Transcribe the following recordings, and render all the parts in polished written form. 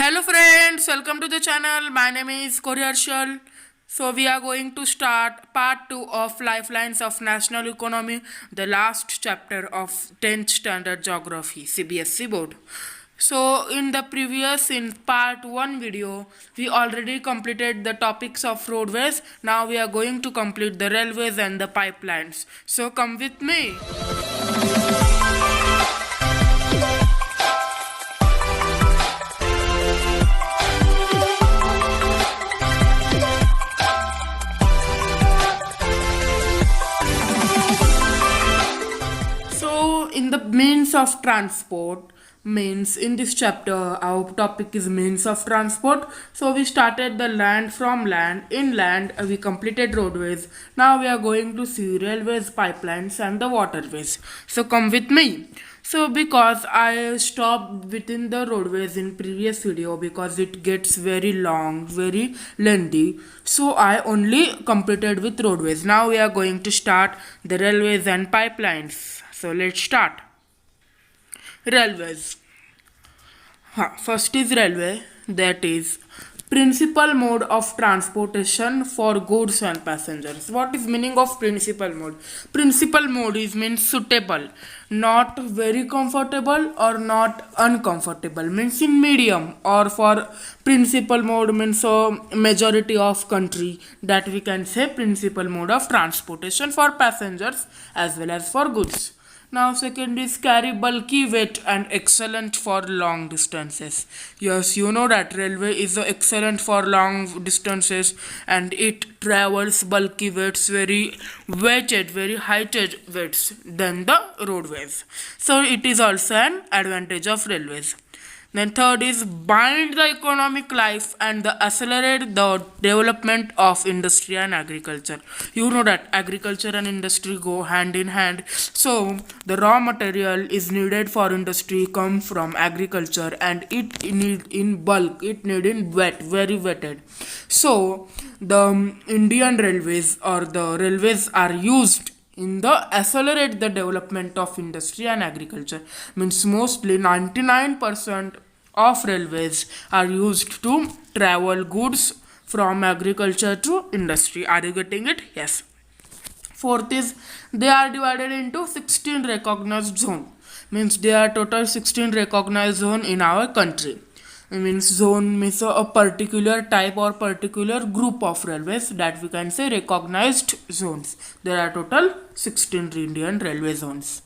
Hello friends, welcome to the channel. My name is Harshalkore. So we are going to start part 2 of Lifelines of National Economy, the last chapter of 10th standard geography CBSE board. So in part 1 video, we already completed the topics of roadways. Now we are going to complete the railways and the pipelines. So come with me. So, in the means of transport, means in this chapter, our topic is means of transport. So, we started the land from land, inland, we completed roadways. Now, we are going to see railways, pipelines, and the waterways. So, come with me. So, because I stopped within the roadways in previous video because it gets very long, very lengthy. So, I only completed with roadways. Now, we are going to start the railways and pipelines. So let's start. Railways. First is railway, that is principal mode of transportation for goods and passengers. What is meaning of principal mode? Principal mode is means suitable, not very comfortable or not uncomfortable, means in medium, or for principal mode means majority of country, that we can say principal mode of transportation for passengers as well as for goods. Now second is carry bulky weight and excellent for long distances. Yes, you know that railway is excellent for long distances and it travels bulky weights, very weighted, very heighted weights than the roadways. So it is also an advantage of railways. Then third is bind the economic life and accelerate the development of industry and agriculture. You know that agriculture and industry go hand in hand. So the raw material is needed for industry come from agriculture and it need in bulk, it need in wet, very wetted. So the Indian railways or the railways are used in the accelerate the development of industry and agriculture, means mostly 99% of railways are used to travel goods from agriculture to industry. Are you getting it? Yes. Fourth is they are divided into 16 recognized zone, means there are total 16 recognized zone in our country. Means zone means a particular type or particular group of railways, that we can say recognized zones. There are total 16 Indian railway zones.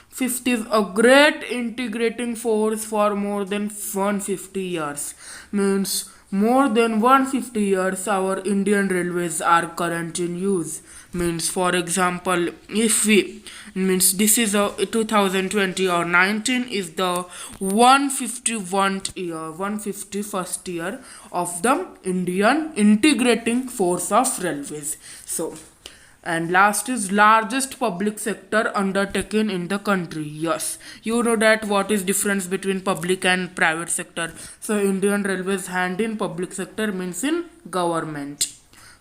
Fifth is a great integrating force for more than 150 years, means more than 150 years our Indian railways are current in use. Means for example, if we means this is a 2020 or 19 is the 151st year of the Indian integrating force of railways. So and last is largest public sector undertaken in the country. Yes, you know that what is difference between public and private sector. So Indian railways hand in public sector means in government.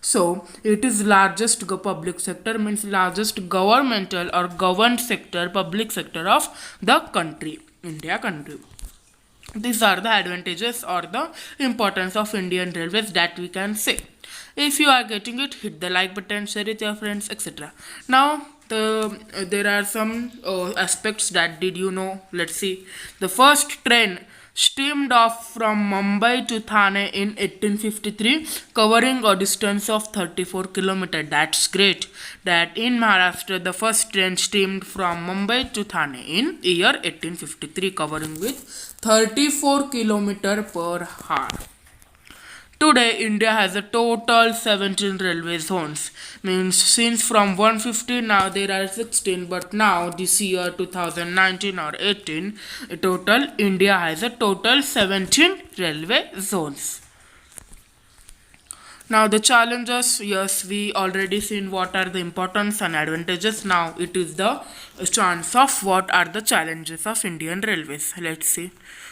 So it is largest public sector means largest governmental or governed sector, public sector of the country, India country. These are the advantages or the importance of Indian railways that we can say. If you are getting it, hit the like button, share it with your friends, etc. Now there are some aspects that did you know. Let's see. The first train steamed off from Mumbai to Thane in 1853, covering a distance of 34 km. That's great. That in Maharashtra, the first train steamed from Mumbai to Thane in year 1853, covering with 34 km per hour. Today, India has a total 17 railway zones. Means since from 150 now there are 16, but now this year 2019 or 18, total India has a total 17 railway zones. Now the challenges, yes, we already seen what are the importance and advantages. Now it is the chance of what are the challenges of Indian railways. Let's see.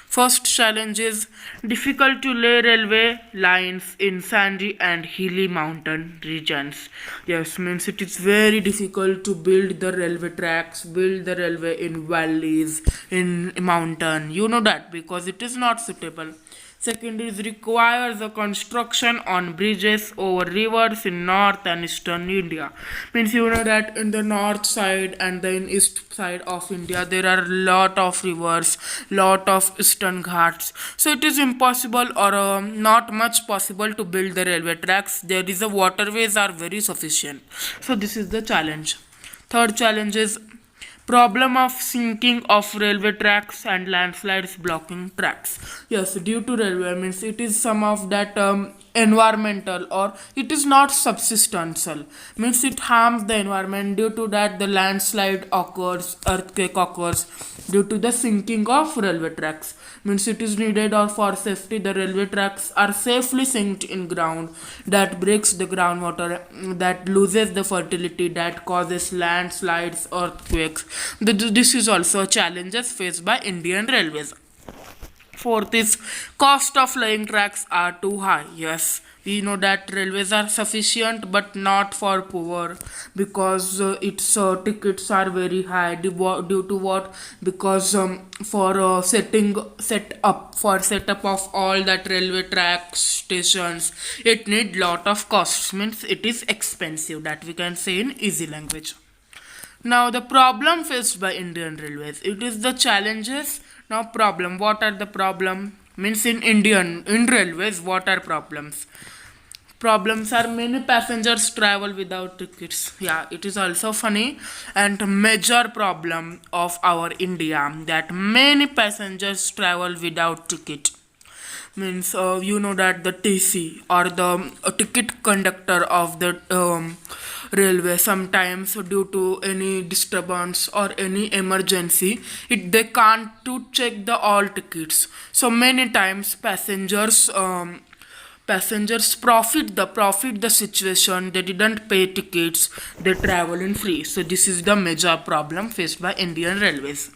First challenge is difficult to lay railway lines in sandy and hilly mountain regions. Yes, means it is very difficult to build the railway tracks, build the railway in valleys, in mountain. You know that because it is not suitable. Second is requires the construction on bridges over rivers in north and eastern India. Means you know that in the north side and the in east side of India there are lot of rivers, lot of eastern ghats. So it is impossible or not much possible to build the railway tracks. There is a waterways are very sufficient. So this is the challenge. Third challenge is problem of sinking of railway tracks and landslides blocking tracks. Yes, due to railway means it is some of that environmental or it is not subsistential, means it harms the environment. Due to that the landslide occurs, earthquake occurs due to the sinking of railway tracks. Means it is needed or for safety the railway tracks are safely sinked in ground, that breaks the groundwater, that loses the fertility, that causes landslides, earthquakes. This is also challenges faced by Indian railways. Fourth is cost of laying tracks are too high. Yes, we know that railways are sufficient but not for poor, because its tickets are very high due to what? Because for set up of all that railway track stations, it need lot of costs. Means it is expensive. That we can say in easy language. Now the problem faced by Indian railways. It is the challenges. Now problem. What are the problem? Means in railways, what are problems? Problems are many passengers travel without tickets. Yeah, it is also funny and major problem of our India that many passengers travel without ticket. Means you know that the TC or the ticket conductor of the railway, sometimes due to any disturbance or any emergency, they can't to check the all tickets. So many times passengers profit the situation. They didn't pay tickets, they travel in free. So this is the major problem faced by Indian railways.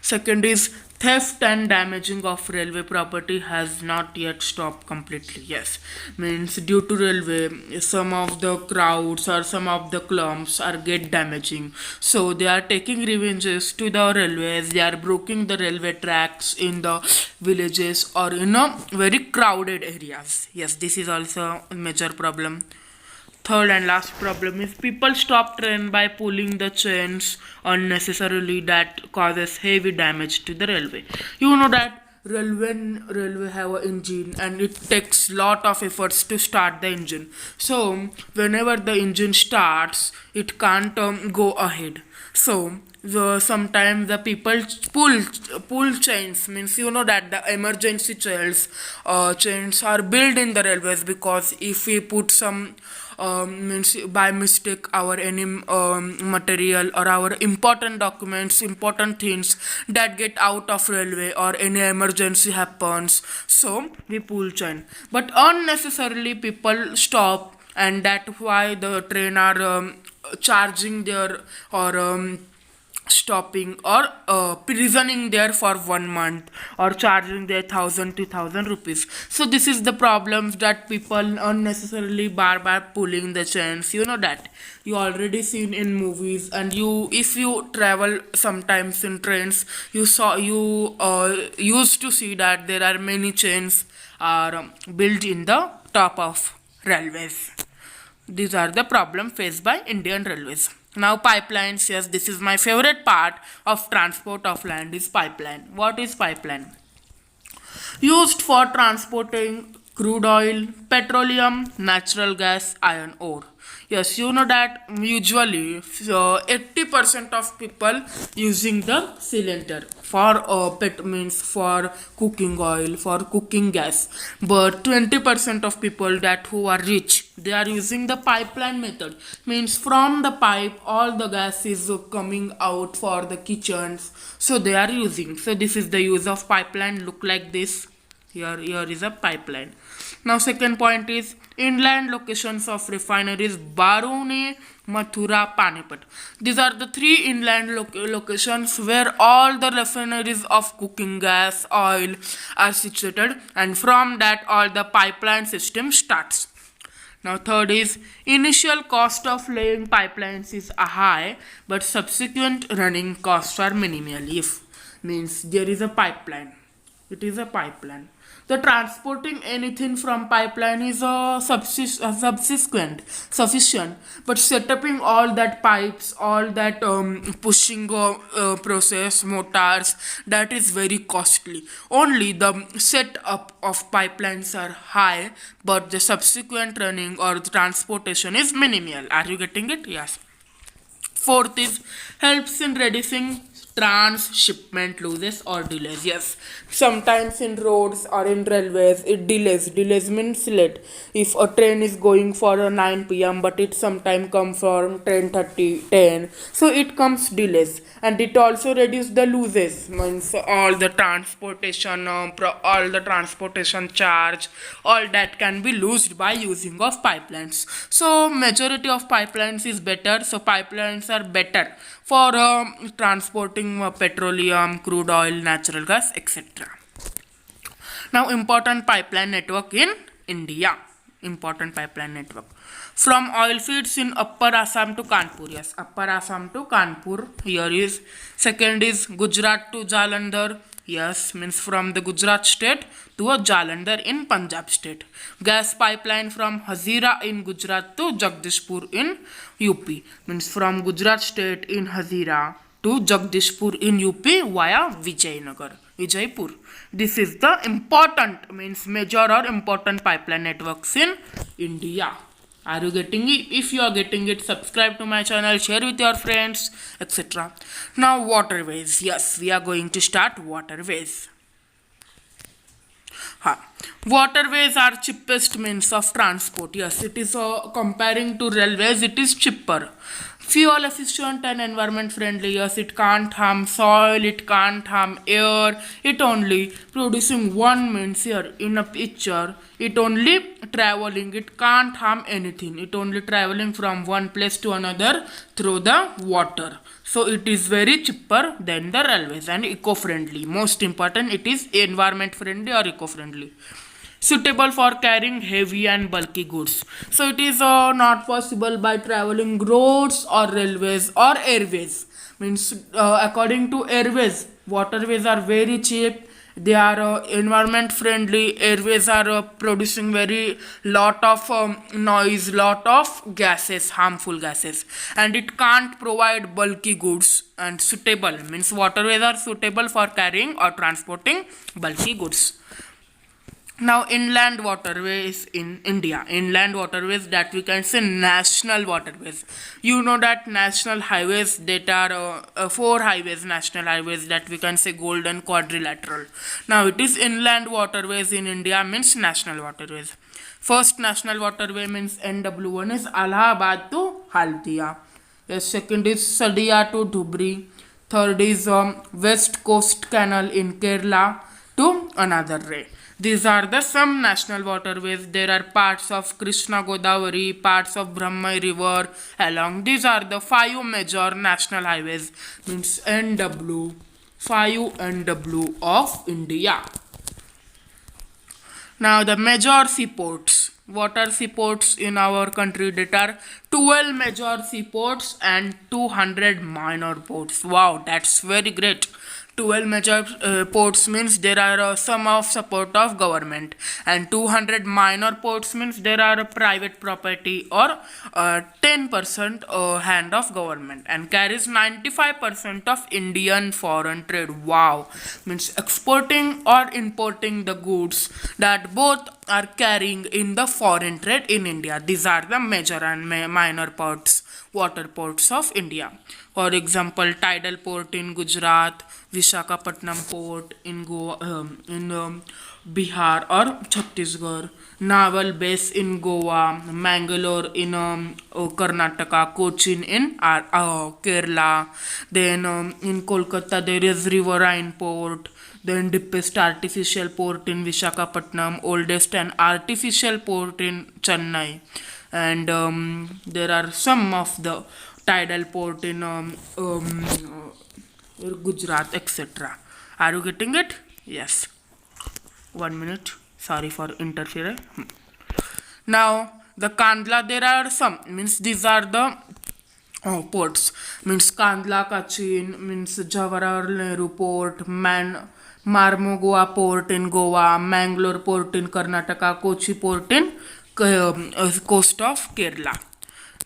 Second is theft and damaging of railway property has not yet stopped completely. Yes, means due to railway, some of the crowds or some of the clumps are get damaging. So they are taking revenges to the railways. They are breaking the railway tracks in the villages or in a very crowded areas. Yes, this is also a major problem. Third and last problem is people stop train by pulling the chains unnecessarily, that causes heavy damage to the railway. You know that railway have an engine and it takes lot of efforts to start the engine. So whenever the engine starts, it can't go ahead. So sometimes the people pull chains, means you know that the emergency chains are built in the railways, because if we put some means by mistake our any material or our important documents, important things that get out of railway or any emergency happens, so we pull chain, but unnecessarily people stop, and that's why the train are charging their or stopping or prisoning there for 1 month or charging their 1,000 to 2,000 rupees. So this is the problems that people unnecessarily bar pulling the chains. You know that you already seen in movies, and you if you travel sometimes in trains, you used to see that there are many chains are built in the top of railways. These are the problem faced by Indian railways. Now pipelines, yes, this is my favorite part of transport of land is pipeline. What is pipeline? Used for transporting crude oil, petroleum, natural gas, iron ore. Yes, you know that usually 80% of people using the cylinder for means for cooking oil, for cooking gas, but 20% of people that who are rich, they are using the pipeline method, means from the pipe all the gas is coming out for the kitchens, so they are using. So this is the use of pipeline, look like this. Here is a pipeline. Now second point is inland locations of refineries: Baruni, Mathura, Panipat. These are the three inland locations where all the refineries of cooking gas, oil are situated, and from that all the pipeline system starts. Now third is initial cost of laying pipelines is high, but subsequent running costs are minimal. If means there is a pipeline, It is a pipeline. The transporting anything from pipeline is a subsequent sufficient, but setting all that pipes, all that pushing process motors, that is very costly. Only the setup of pipelines are high, but the subsequent running or the transportation is minimal. Are you getting it? Yes. Fourth is helps in reducing transshipment losses or delays. Yes, sometimes in roads or in railways it delays. Delays means late. If a train is going for a 9 p.m. but it sometime comes from 10:30, 10, so it comes delays, and it also reduce the losses. Means all the transportation, all the transportation charge, all that can be lost by using of pipelines. So majority of pipelines is better. So pipelines are better for transporting petroleum, crude oil, natural gas, etc. Now, important pipeline network in India. Important pipeline network. From oil fields in Upper Assam to Kanpur. Yes, Upper Assam to Kanpur. Here is. Second is Gujarat to Jalandhar. Yes, means from the Gujarat state to a Jalandhar in Punjab state. Gas pipeline from Hazira in Gujarat to Jagdishpur in UP. Means from Gujarat state in Hazira to Jagdishpur in UP via Vijaypur. This is the important, means major or important pipeline networks in India. Are you getting it? If you are getting it, subscribe to my channel, share with your friends, etc. Now waterways. Yes, we are going to start waterways. Waterways are cheapest means of transport. Yes, it is comparing to railways, it is cheaper. Fuel efficient and environment friendly. Yes, it can't harm soil, it can't harm air. It only producing one means here in a picture. It only traveling. It can't harm anything. It only traveling from one place to another through the water. So it is very cheaper than the railways and eco-friendly. Most important, it is environment friendly or eco-friendly. Suitable for carrying heavy and bulky goods. So it is not possible by traveling roads or railways or airways. Means according to airways, waterways are very cheap. They are environment friendly. Airways are producing very lot of noise, lot of gases, harmful gases, and it can't provide bulky goods. And suitable means waterways are suitable for carrying or transporting bulky goods. Now inland waterways in India. Inland waterways that we can say national waterways. You know that national highways that are four highways, national highways that we can say golden quadrilateral. Now it is inland waterways in India means national waterways. First national waterway means NW1 is Allahabad to Haldia. Yes, second is Sadia to Dhubri. Third is West Coast Canal in Kerala to another way. These are the some national waterways. There are parts of Krishna Godavari, parts of Brahma River along. These are the 5 major national highways, means NW, 5 NW of India. Now the major seaports. What are seaports in our country? That are 12 major seaports and 200 minor ports. Wow, that's very great. 12 major ports means there are some of support of government, and 200 minor ports means there are private property or 10% hand of government, and carries 95% of Indian foreign trade. Wow, means exporting or importing the goods that both are carrying in the foreign trade in India. These are the major and minor ports, water ports of India. For example, tidal port in Gujarat, Visakhapatnam port in Goa, in Bihar or Chhattisgarh, naval base in Goa, Mangalore in Karnataka, Cochin in Kerala. Then in Kolkata there is riverine port. Then deepest artificial port in Visakhapatnam, oldest and artificial port in Chennai, and there are some of the tidal port in Gujarat, etc. Are you getting it? Yes. 1 minute. Sorry for interfering. Now the Kandla, there are some, means these are the ports, means Kandla, Kachin, means Jawaharlal Nehru port, Marmogua port in Goa, Mangalore port in Karnataka, Kochi port in coast of Kerala.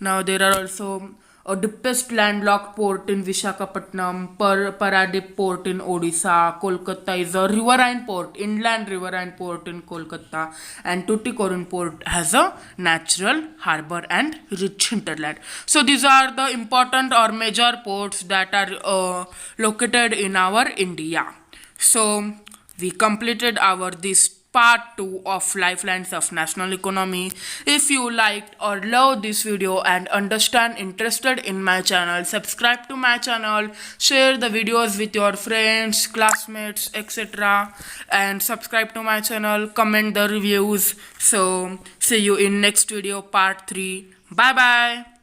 Now there are also a deepest landlocked port in Vishakhapatnam, Paradip port in Odisha, Kolkata is a riverine port, inland riverine port in Kolkata, and Tuticorin port has a natural harbour and rich hinterland. So these are the important or major ports that are located in our India. So we completed our this part 2 of Lifelines of National Economy. If you liked or love this video and understand interested in my channel, subscribe to my channel, share the videos with your friends, classmates, etc. and subscribe to my channel, comment the reviews. So see you in next video part 3. Bye bye.